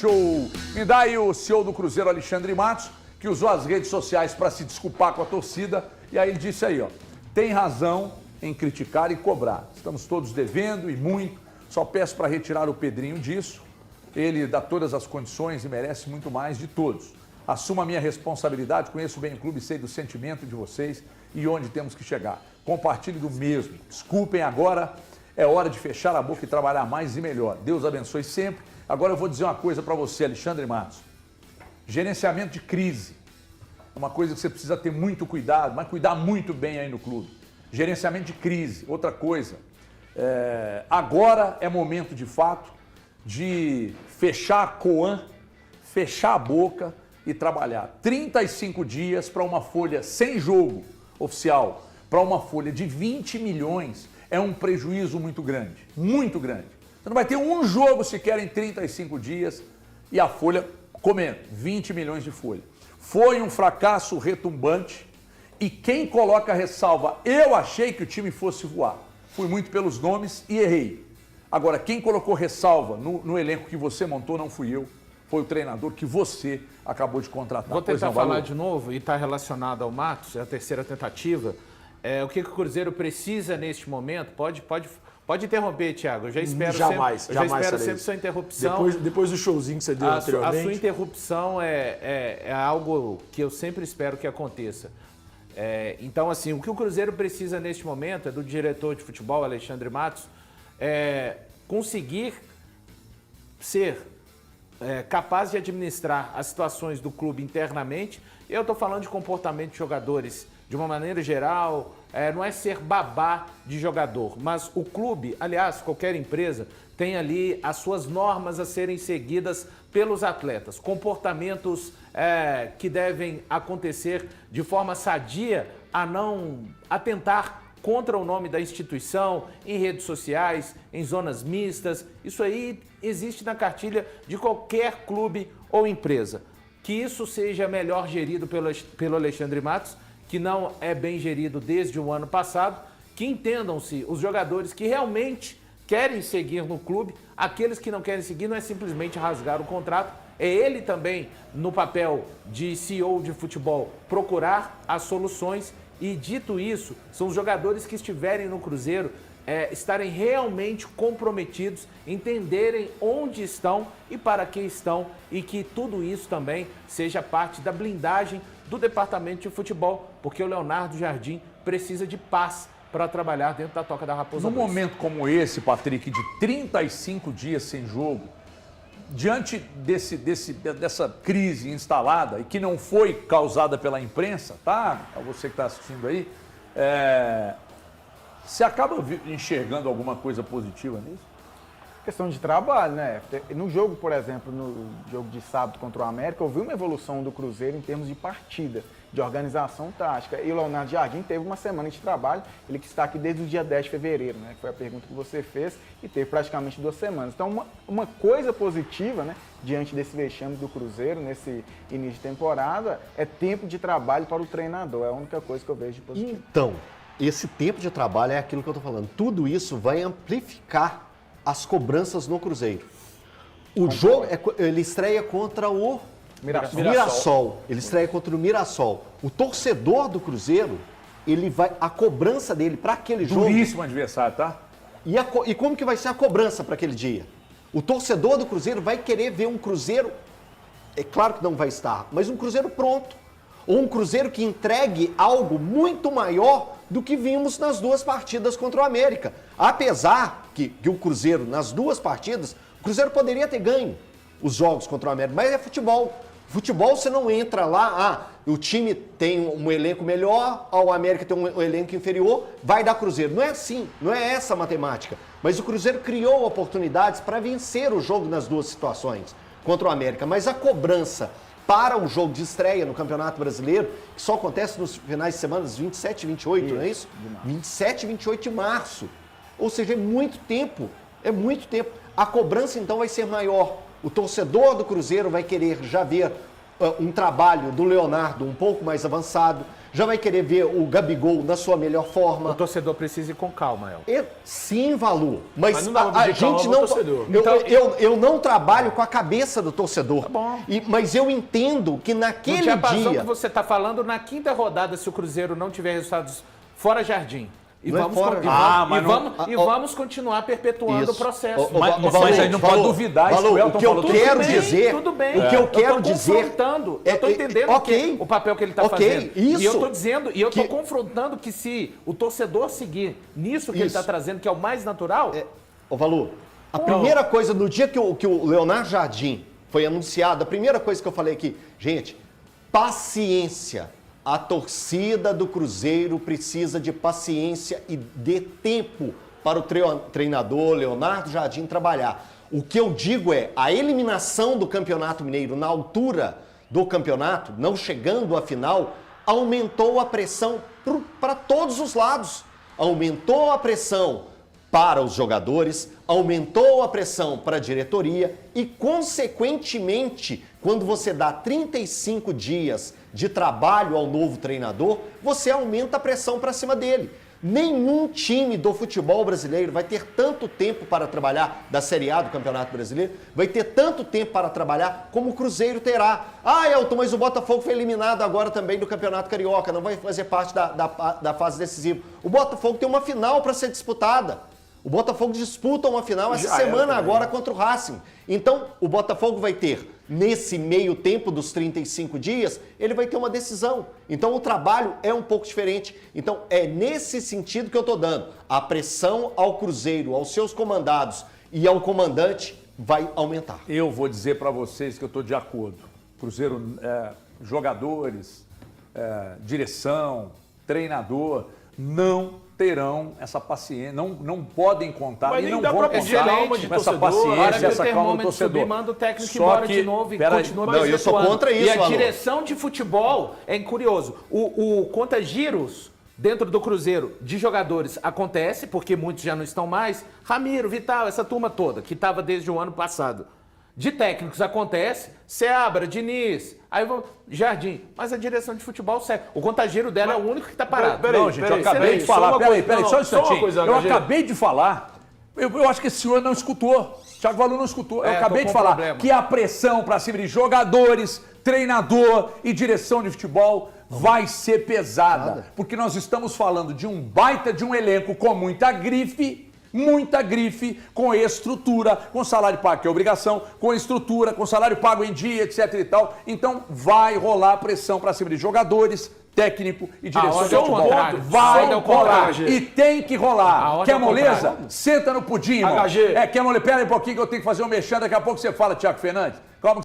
show. Me dá aí o CEO do Cruzeiro, Alexandre Matos, que usou as redes sociais para se desculpar com a torcida. E aí ele disse aí, ó, tem razão em criticar e cobrar. Estamos todos devendo e muito. Só peço para retirar o Pedrinho disso. Ele dá todas as condições e merece muito mais de todos. Assumo a minha responsabilidade, conheço bem o clube, sei do sentimento de vocês e onde temos que chegar. Compartilhe do mesmo. Desculpem agora, é hora de fechar a boca e trabalhar mais e melhor. Deus abençoe sempre. Agora eu vou dizer uma coisa para você, Alexandre Matos. Gerenciamento de crise. É uma coisa que você precisa ter muito cuidado, mas cuidar muito bem aí no clube. Gerenciamento de crise, outra coisa. Agora é momento, de fato, de fechar a Coan, fechar a boca e trabalhar. 35 dias para uma folha sem jogo oficial, para uma folha de 20 milhões, é um prejuízo muito grande, muito grande. Você não vai ter um jogo sequer em 35 dias e a folha comendo, 20 milhões de folha. Foi um fracasso retumbante e quem coloca a ressalva, eu achei que o time fosse voar. Fui muito pelos nomes e errei. Agora, quem colocou ressalva no elenco que você montou não fui eu, foi o treinador que você acabou de contratar. Vou tentar falar de novo, e está relacionado ao Matos, é a terceira tentativa. O que o Cruzeiro precisa neste momento? Pode interromper, Thiago. Eu já espero sempre sua interrupção. Depois do showzinho que você deu anteriormente. A sua interrupção é algo que eu sempre espero que aconteça. Então, assim, o que o Cruzeiro precisa neste momento é do diretor de futebol, Alexandre Matos, conseguir ser capaz de administrar as situações do clube internamente. Eu estou falando de comportamento de jogadores de uma maneira geral, não é ser babá de jogador, mas o clube, aliás, qualquer empresa, tem ali as suas normas a serem seguidas pelos atletas, comportamentos que devem acontecer de forma sadia a não atentar contra o nome da instituição, em redes sociais, em zonas mistas. Isso aí existe na cartilha de qualquer clube ou empresa. Que isso seja melhor gerido pelo Alexandre Matos, que não é bem gerido desde o ano passado, que entendam-se os jogadores que realmente querem seguir no clube, aqueles que não querem seguir não é simplesmente rasgar o contrato, é ele também, no papel de CEO de futebol, procurar as soluções. E dito isso, são os jogadores que estiverem no Cruzeiro estarem realmente comprometidos, entenderem onde estão e para que estão, e que tudo isso também seja parte da blindagem do departamento de futebol, porque o Leonardo Jardim precisa de paz para trabalhar dentro da Toca da Raposa. Num momento como esse, Patrick, de 35 dias sem jogo, diante dessa crise instalada e que não foi causada pela imprensa, tá? Você que está assistindo aí, você acaba enxergando alguma coisa positiva nisso? Questão de trabalho, né? No jogo, por exemplo, no jogo de sábado contra o América, eu vi uma evolução do Cruzeiro em termos de partida, de organização tática. E o Leonardo Jardim teve uma semana de trabalho, ele que está aqui desde o dia 10 de fevereiro, né? Que foi a pergunta que você fez, e teve praticamente 2 semanas. Então, uma coisa positiva, né? Diante desse vexame do Cruzeiro, nesse início de temporada, é tempo de trabalho para o treinador. É a única coisa que eu vejo de positivo. Então, esse tempo de trabalho é aquilo que eu estou falando. Tudo isso vai amplificar as cobranças no Cruzeiro. O jogo, ele estreia contra o Mirassol. Ele estreia contra o Mirassol. O torcedor do Cruzeiro, a cobrança dele para aquele jogo... Duríssimo adversário, tá? E como que vai ser a cobrança para aquele dia? O torcedor do Cruzeiro vai querer ver um Cruzeiro, é claro que não vai estar, mas um Cruzeiro pronto. Ou um Cruzeiro que entregue algo muito maior do que vimos nas 2 partidas contra o América. Apesar que o Cruzeiro, nas 2 partidas, o Cruzeiro poderia ter ganho os jogos contra o América, mas é futebol. Futebol você não entra lá, o time tem um elenco melhor, o América tem um elenco inferior, vai dar Cruzeiro. Não é assim, não é essa a matemática. Mas o Cruzeiro criou oportunidades para vencer o jogo nas 2 situações contra o América, mas a cobrança para o jogo de estreia no Campeonato Brasileiro, que só acontece nos finais de semana, 27 e 28, não é isso? 27 e 28 de março. Ou seja, é muito tempo, A cobrança, então, vai ser maior. O torcedor do Cruzeiro vai querer já ver um trabalho do Leonardo um pouco mais avançado, já vai querer ver o Gabigol na sua melhor forma. O torcedor precisa ir com calma, El. Sim, Valu, mas não dá pra a pedir calma gente pro não. torcedor. Eu não trabalho com a cabeça do torcedor. Tá bom. Mas eu entendo que No naquele diapasão dia. que você está falando, na quinta rodada, se o Cruzeiro não tiver resultados fora Jardim. E Não é vamos, fora, con- e ah, vamos- e mas não- vamos, vamos continuar perpetuando o Isso. processo. Mas a gente não pode duvidar isso que o Elton o que eu falou. quero Tudo bem, dizer, tudo bem. o que eu quero tô dizer, confrontando. Eu estou entendendo ok, o papel que ele está ok, fazendo. isso, e eu estou dizendo, e eu estou que- confrontando que se o torcedor seguir nisso que ele Isso. está trazendo, que é o mais natural, Ô, Valu, a primeira coisa, no dia que o Leonardo Jardim foi anunciado, a primeira coisa que eu falei aqui, gente, paciência. A torcida do Cruzeiro precisa de paciência e de tempo para o treinador Leonardo Jardim trabalhar. O que eu digo é, a eliminação do Campeonato Mineiro na altura do campeonato, não chegando à final, aumentou a pressão para todos os lados. Aumentou a pressão para os jogadores, aumentou a pressão para a diretoria e, consequentemente, quando você dá 35 dias de trabalho ao novo treinador, você aumenta a pressão para cima dele. Nenhum time do futebol brasileiro vai ter tanto tempo para trabalhar, da Série A do Campeonato Brasileiro, vai ter tanto tempo para trabalhar como o Cruzeiro terá. Ah, Elton, mas o Botafogo foi eliminado agora também do Campeonato Carioca, não vai fazer parte da fase decisiva. O Botafogo tem uma final para ser disputada. O Botafogo disputa uma final essa semana agora contra o Racing. Então, o Botafogo vai ter, nesse meio tempo dos 35 dias, ele vai ter uma decisão. Então, o trabalho é um pouco diferente. Então, é nesse sentido que eu estou dando. A pressão ao Cruzeiro, aos seus comandados e ao comandante vai aumentar. Eu vou dizer para vocês que eu estou de acordo. Cruzeiro, jogadores, direção, treinador, não terão essa paciência, não podem contar Mas e nem não dá vão pra contar pedir calma de com essa torcedor. a hora paciência, que o essa calma do termômetro torcedor. subir, manda o técnico Só embora que- de novo e peraí, continua não, eu sou perpetuando. contra isso, E a Alô. direção de futebol é curioso. O conta giros dentro do Cruzeiro de jogadores acontece, porque muitos já não estão mais. Ramiro, Vital, essa turma toda, que estava desde o ano passado. De técnicos acontece, Seabra, Diniz, aí vou, Jardim, mas a direção de futebol segue. O contagiro dela é o único que está parado. Peraí, Não, gente, eu acabei peraí, de só falar. uma Peraí, coisa, não, só um só uma instantinho. coisa, Eu HG. acabei de falar. Eu acho que esse senhor não escutou. Thiago Valu não escutou. Eu É, acabei tô de com falar problema. que a pressão para cima de jogadores, treinador e direção de futebol vai ser pesada. Porque nós estamos falando de um baita de um elenco com muita grife, com estrutura, com salário pago, que é obrigação, com estrutura, com salário pago em dia, etc e tal. Então vai rolar pressão para cima de jogadores, técnico e direção ordem de é o futebol. contrário. A Vai ordem é o rolar. contrário. E tem que A rolar. ordem Quer é o moleza? contrário. Senta no pudim, irmão. HG. Quer moleza? Pera aí um pouquinho que eu tenho que fazer um mexão, daqui a pouco você fala, Thiago Fernandes.